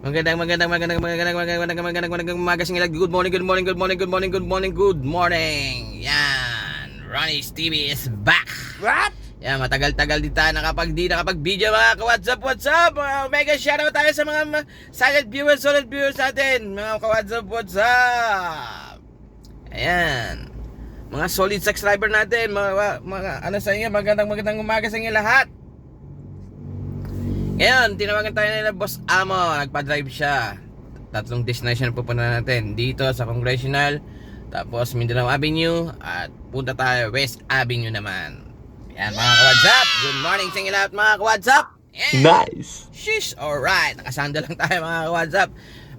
Magandang umaga sa inyo. Good morning, good morning, good morning, good morning, good morning, good morning. Yan, Ronnie's TV is back. What? Yan, matagal-tagal di tayo nakapag-video mga ka-WhatsApp, what's up? Mega shoutout tayo sa mga silent viewers, solid viewers natin. Mga ka-WhatsApp, what's up? Ayan, mga solid subscriber natin, mga ano sa inyo, magandang umaga sa inyo lahat. Ngayon, tinawagan tayo nila Boss Amo. Nagpa-drive siya. 3 destination pupunta natin. Dito sa Congressional, tapos Mindanao Avenue, at punta tayo West Avenue naman. Yan mga ka-WhatsApp. Good morning sa inyo lahat mga ka-WhatsApp. Nice. Shish, alright. Nakasando lang tayo mga ka-WhatsApp.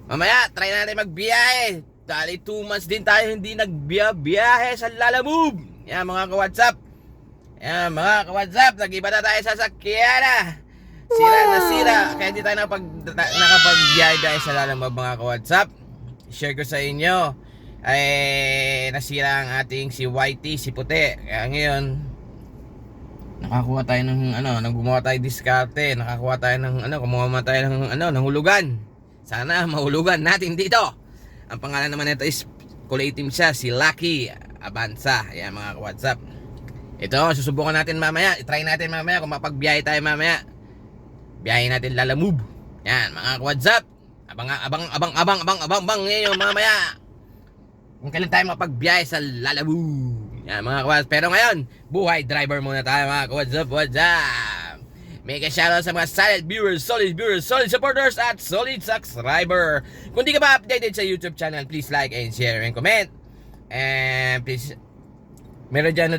Mamaya, try natin magbiyahe. Dali 2 months din tayo hindi nagbiyahe sa Lalamove. Yan mga ka-WhatsApp. Yan mga ka-WhatsApp. Nag-iba na tayo sa sakyan. Sira na sira. Kaya hindi tayo nakapag-biyahe sa Lalamove mga ka-WhatsApp. Share ko sa inyo. Ay nasira ang ating si Whitey, si Puti. Kaya ngayon nakakuha tayo ng gumawa tayo diskarte. Nakakuha tayo ng kumuha tayo ng ng hulugan. Sana mahulugan natin dito. Ang pangalan naman nito is kulay itim siya, si Lucky Avanza. Ayan mga ka-WhatsApp. Ito, susubukan natin mamaya. I-try natin mamaya kung mapagbiyahe tayo mamaya. Biyahe natin Lalamove. Yan mga ka-WhatsApp. Abang ngayon mamaya. Kung kailan tayo mapagbiyahe sa Lalamove. Yan mga ka-WhatsApp. Pero ngayon, buhay driver muna tayo mga ka-WhatsApp. WhatsApp. Mega shoutout sa mga silent viewers, solid supporters at solid subscriber. Kung di ka ba updated sa YouTube channel, please like and share and comment. And please, meron dyan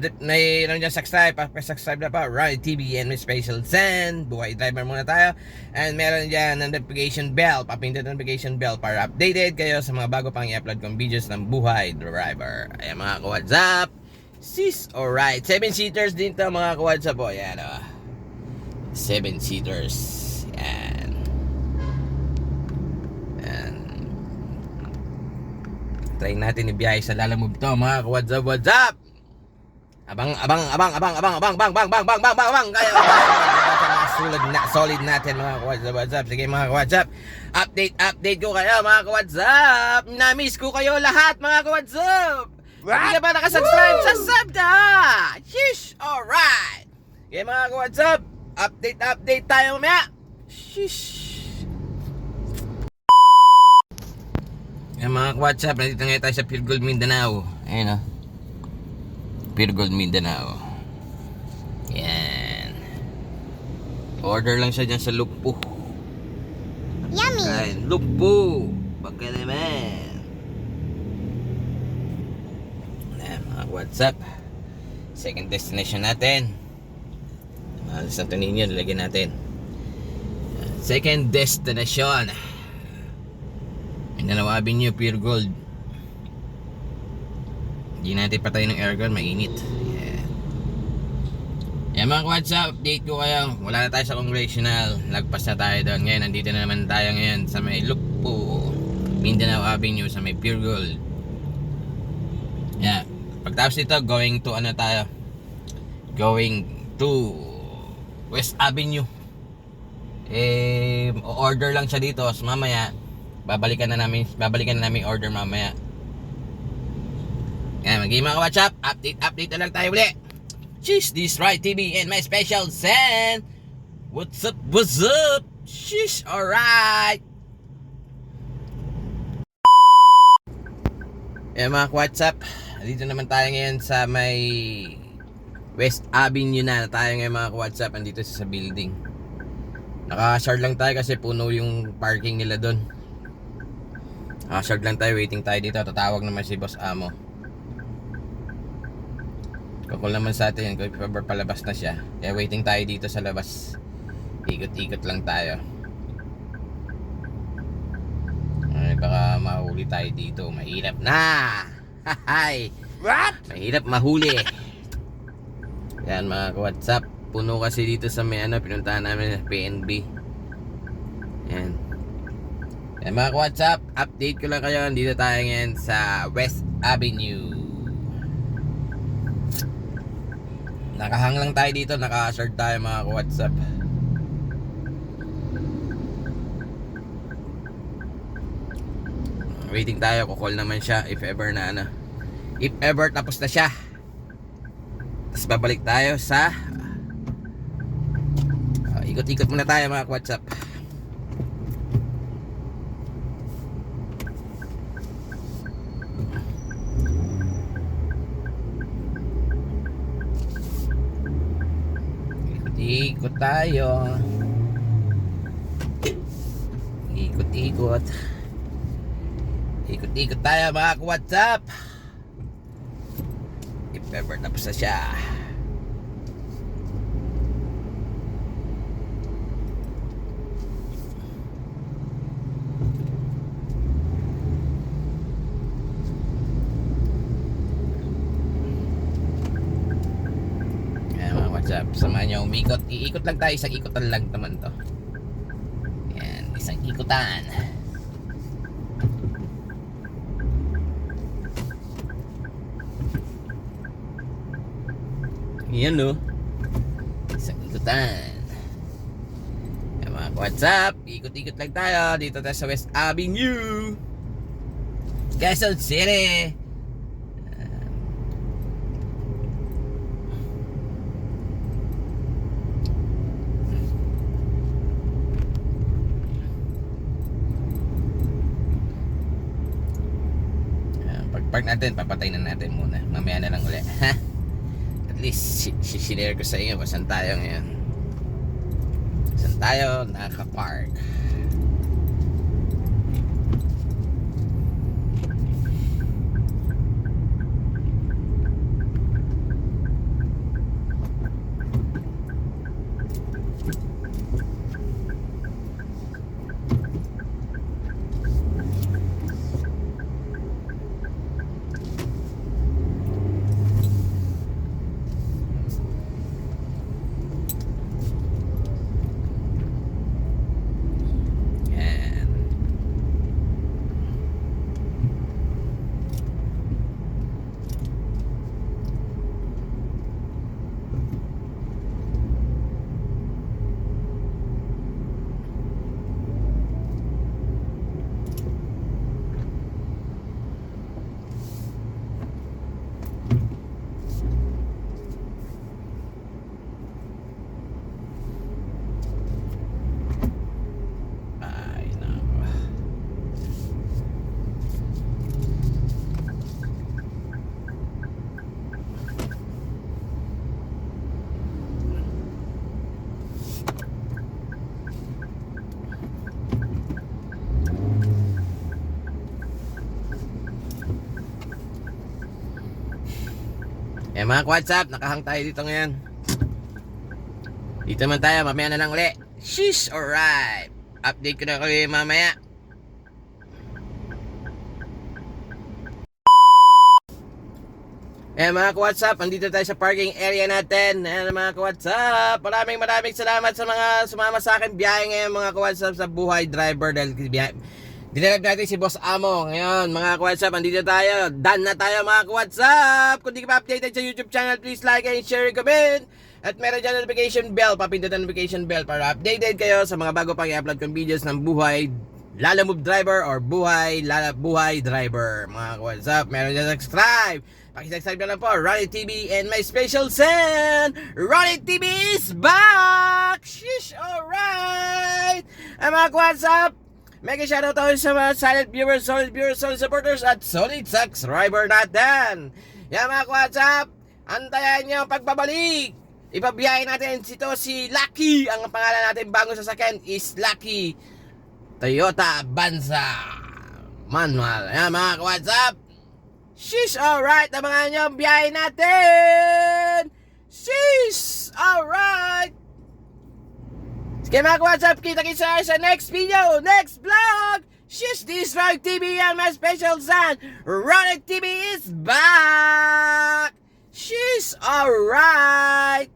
subscribe na pa Ronnie TV and Miss Special Zen. Buhay driver muna tayo. And meron dyan notification bell, papindot notification bell para updated kayo sa mga bago pang i-upload kong videos ng buhay driver. Ayan mga ka-WhatsApp. Sis, alright, 7-seaters din to mga ka-WhatsApp. O yan 7-seaters. Yan. Try natin ibiyahe sa Lalamove to mga ka-WhatsApp. WhatsApp. Abang kaya solid natin mga ka-WhatsApp. Sige mga ka-WhatsApp, update ko kayo mga ka-WhatsApp. Na-miss ko kayo lahat mga ka-WhatsApp. Hindi ka ba nakasubscribe? Subscribe na. Shish, alright. Okay mga ka-WhatsApp, update tayo mamaya. Shish. Yan mga ka-WhatsApp, nandito ngayon tayo sa Pure Gold Mindanao. Ayun Pure Gold Mindanao. Yan. Order lang siya dyan sa Lupo. Yummy! Kain, Lupo! Baka naman. Yan mga WhatsApp. Second destination natin. Santo Niño, nilagyan natin. Second destination. Mindanao Avenue, Pure Gold. Hindi natin patay ng aircon, mainit. Yan mga WhatsApp, update ko kayo. Wala na tayo sa Congressional, lagpas na tayo doon. Ngayon, nandito na naman tayo ngayon sa may Lupo, Mindanao Avenue, sa may Pure Gold. Yan. Pagtapos nito, going to West Avenue. Order lang siya dito. So mamaya, babalikan na namin order mamaya. Yan, mag-game mga ka-WhatsApp. Update na lang tayo ulit. Sheesh, this right TV and my special Zen. What's up? Sheesh, alright. Yan mga ka-WhatsApp, dito naman tayo ngayon sa may West Avenue na tayo ngayon mga ka-WhatsApp. Andito sa building. Naka-short lang tayo kasi puno yung parking nila doon. Naka-short lang tayo, waiting tayo dito. Tatawag naman si Boss Amo. Kukul naman sa atin, kung palabas na siya. Kaya waiting tayo dito sa labas. Ikot-ikot lang tayo. Ay, baka mahuli tayo dito. Mahirap na. Hahay. What? Mahirap mahuli. Yan mga ka-WhatsApp. Puno kasi dito sa may pinuntahan namin PNB. Yan. Yan mga ka-WhatsApp, update ko lang kayo. Dito tayo ngayon sa West Avenue. Nakahang lang tayo dito, naka-short tayo mga ka-WhatsApp. Waiting tayo, kukall naman siya if ever na ano. If ever tapos na siya. Tapos babalik tayo sa ikot-ikot muna tayo mga WhatsApp. Ikot tayo. Ikot-ikot. Ikot-ikot tayo mga WhatsApp. If ever tapos na siya. Samahan niyo umikot. Iikot lang tayo. Isang ikutan lang naman to. Yan. Isang ikutan. Yan no. Isang ikutan. Yan mga WhatsApp. Ikot-ikot lang tayo. Dito tayo sa West Avenue, Quezon City. Pag-park natin, papatay na natin muna. Mamaya na lang ulit. Ha? At least, sinare ko sa inyo kung saan tayo ngayon. Saan tayo nakapark. Eh mga WhatsApp, nakahang tayo dito ngayon. Dito man tayo, mamaya na lang ulit. Sheesh, alright. Update ko na kayo mamaya. Eh mga WhatsApp, andito tayo sa parking area natin. Eh mga WhatsApp, maraming salamat sa mga sumama sa akin biyahe ngayon mga WhatsApp sa Buhay Driver. Dahil dinarag natin si Boss Amo. Ngayon, mga WhatsApp, andito tayo. Done na tayo, mga WhatsApp. Kung di ka pa updated sa YouTube channel, please like and share and comment. At meron dyan notification bell. Papindot ang notification bell para updated kayo sa mga bago pang i-upload kong videos ng Buhay Lalamove Driver or Buhay Driver. Mga WhatsApp, meron dyan subscribe. Pakisubscribe na lang po, Ronnie TV and my special son, Ronnie TV is back! Sheesh, alright! Ay mga WhatsApp, mega shoutout tayo sa mga silent viewers, solid supporters, at solid subscriber natin. Yan mga WhatsApp, antayan nyo ang pagbabalik. Ipabiyahin natin si Lucky. Ang pangalan natin bagong sasakyan is Lucky Toyota Banza manual. Yan mga WhatsApp. Sheesh, alright. Abangan nyo ang biyahe natin. Sheesh, alright. Sige mga WhatsApp, kita-kita sa next video, next vlog. Sheesh, this is Ronnie TV and my special son, Ronnie TV is back. Sheesh, alright.